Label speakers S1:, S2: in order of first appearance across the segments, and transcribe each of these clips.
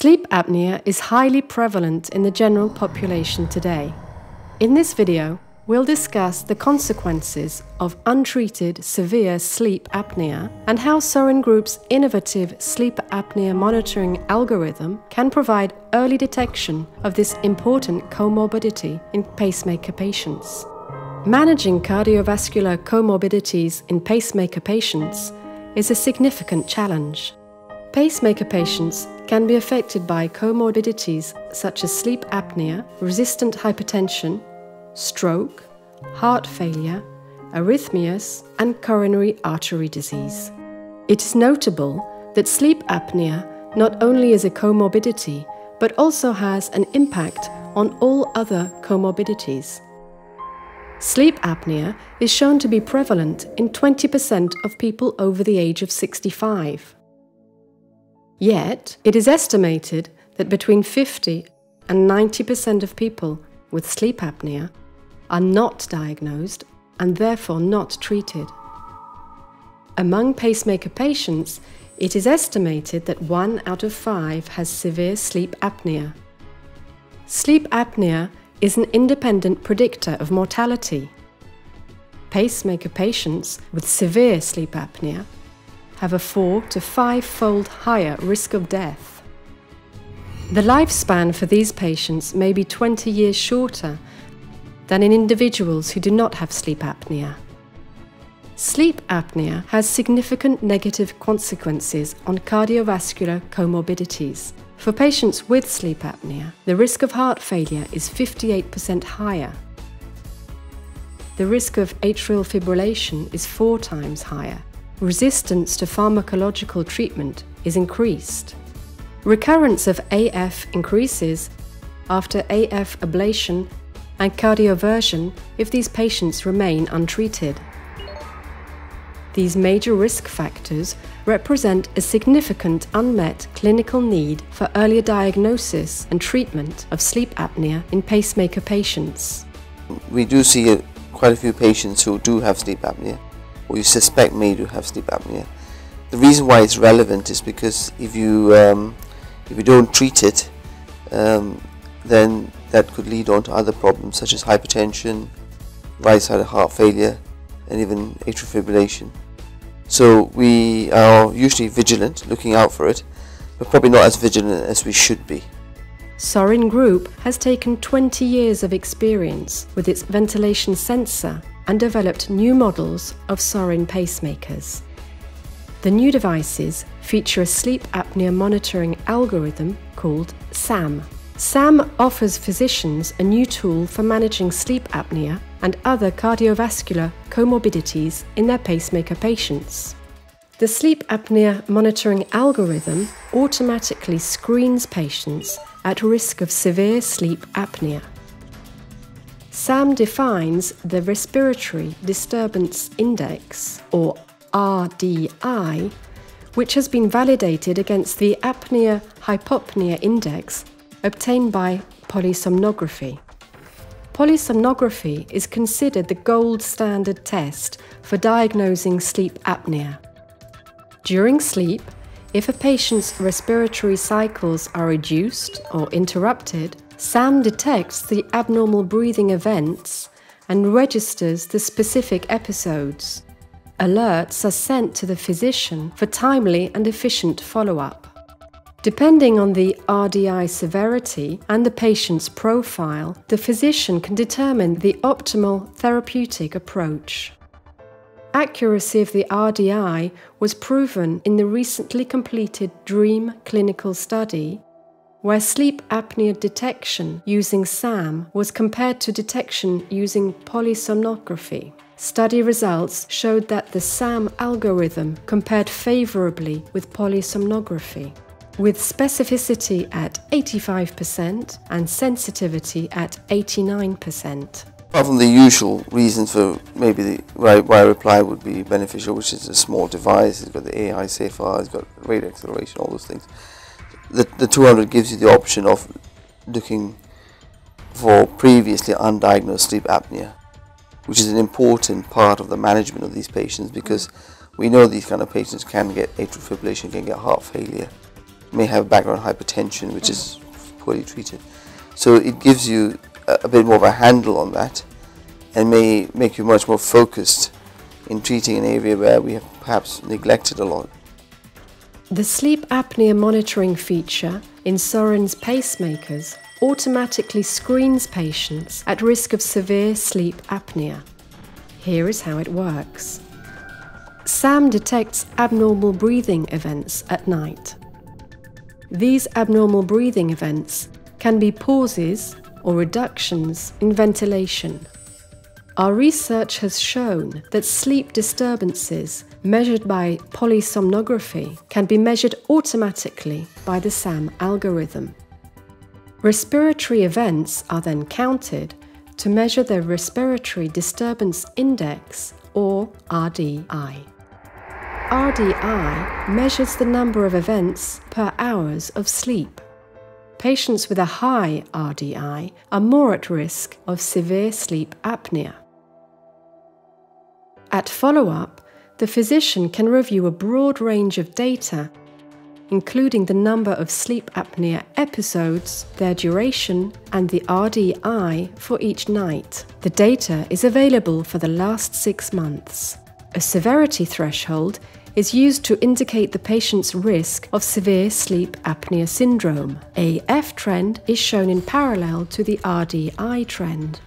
S1: Sleep apnea is highly prevalent in the general population today. In this video, we'll discuss the consequences of untreated severe sleep apnea and how Sorin Group's innovative sleep apnea monitoring algorithm can provide early detection of this important comorbidity in pacemaker patients. Managing cardiovascular comorbidities in pacemaker patients is a significant challenge. Pacemaker patients can be affected by comorbidities such as sleep apnea, resistant hypertension, stroke, heart failure, arrhythmias, and coronary artery disease. It is notable that sleep apnea not only is a comorbidity, but also has an impact on all other comorbidities. Sleep apnea is shown to be prevalent in 20% of people over the age of 65. Yet, it is estimated that between 50 and 90% of people with sleep apnea are not diagnosed and therefore not treated. Among pacemaker patients, it is estimated that 1 out of 5 has severe sleep apnea. Sleep apnea is an independent predictor of mortality. Pacemaker patients with severe sleep apnea have a 4- to 5-fold higher risk of death. The lifespan for these patients may be 20 years shorter than in individuals who do not have sleep apnea. Sleep apnea has significant negative consequences on cardiovascular comorbidities. For patients with sleep apnea, the risk of heart failure is 58% higher. The risk of atrial fibrillation is 4 times higher. Resistance to pharmacological treatment is increased. Recurrence of AF increases after AF ablation and cardioversion if these patients remain untreated. These major risk factors represent a significant unmet clinical need for earlier diagnosis and treatment of sleep apnea in pacemaker patients.
S2: We do see quite a few patients who do have sleep apnea, or you suspect may do have sleep apnea. The reason why it's relevant is because if you don't treat it, then that could lead on to other problems such as hypertension, right-sided heart failure, and even atrial fibrillation. So we are usually vigilant, looking out for it, but probably not as vigilant as we should be.
S1: Sorin Group has taken 20 years of experience with its ventilation sensor and developed new models of Sorin pacemakers. The new devices feature a sleep apnea monitoring algorithm called SAM. SAM offers physicians a new tool for managing sleep apnea and other cardiovascular comorbidities in their pacemaker patients. The sleep apnea monitoring algorithm automatically screens patients at risk of severe sleep apnea. SAM defines the Respiratory Disturbance Index, or RDI, which has been validated against the apnea-hypopnea index obtained by polysomnography. Polysomnography is considered the gold standard test for diagnosing sleep apnea. During sleep, if a patient's respiratory cycles are reduced or interrupted, SAM detects the abnormal breathing events and registers the specific episodes. Alerts are sent to the physician for timely and efficient follow-up. Depending on the RDI severity and the patient's profile, the physician can determine the optimal therapeutic approach. Accuracy of the RDI was proven in the recently completed DREAM clinical study, where sleep apnea detection using SAM was compared to detection using polysomnography. Study results showed that the SAM algorithm compared favorably with polysomnography, with specificity at 85% and sensitivity at 89%.
S2: Apart from the usual reasons for maybe why a reply would be beneficial, which is a small device, it's got the AI SAFR, it's got rate acceleration, all those things. The 200 gives you the option of looking for previously undiagnosed sleep apnea, which is an important part of the management of these patients, because we know these kind of patients can get atrial fibrillation, can get heart failure. may have background hypertension, which is poorly treated. So it gives you a bit more of a handle on that, and may make you much more focused in treating an area where we have perhaps neglected a lot.
S1: The sleep apnea monitoring feature in Sorin's pacemakers automatically screens patients at risk of severe sleep apnea. Here is how it works. SAM detects abnormal breathing events at night. These abnormal breathing events can be pauses or reductions in ventilation. Our research has shown that sleep disturbances measured by polysomnography can be measured automatically by the SAM algorithm. Respiratory events are then counted to measure the Respiratory Disturbance Index, or RDI. RDI measures the number of events per hours of sleep. Patients with a high RDI are more at risk of severe sleep apnea. At follow-up, the physician can review a broad range of data, including the number of sleep apnea episodes, their duration, and the RDI for each night. The data is available for the last 6 months. A severity threshold is used to indicate the patient's risk of severe sleep apnea syndrome. A F trend is shown in parallel to the RDI trend.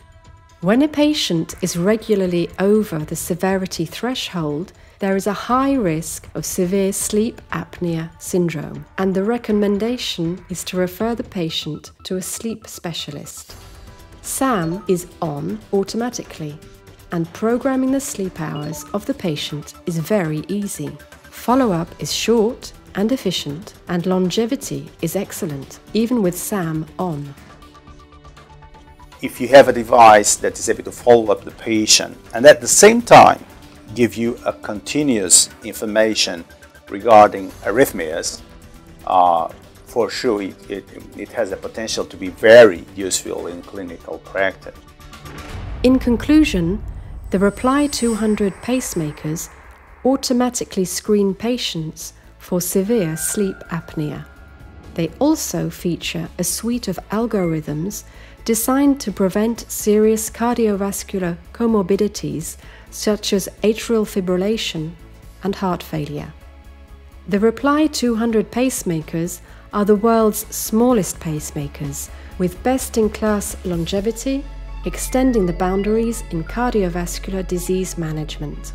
S1: When a patient is regularly over the severity threshold, there is a high risk of severe sleep apnea syndrome, and the recommendation is to refer the patient to a sleep specialist. SAM is on automatically, and programming the sleep hours of the patient is very easy. Follow-up is short and efficient, and longevity is excellent, even with SAM on.
S3: If you have a device that is able to follow up the patient and at the same time give you a continuous information regarding arrhythmias, for sure it has the potential to be very useful in clinical practice.
S1: In conclusion, the Reply 200 pacemakers automatically screen patients for severe sleep apnea. They also feature a suite of algorithms designed to prevent serious cardiovascular co-morbidities such as atrial fibrillation and heart failure. The Reply 200 pacemakers are the world's smallest pacemakers, with best-in-class longevity, extending the boundaries in cardiovascular disease management.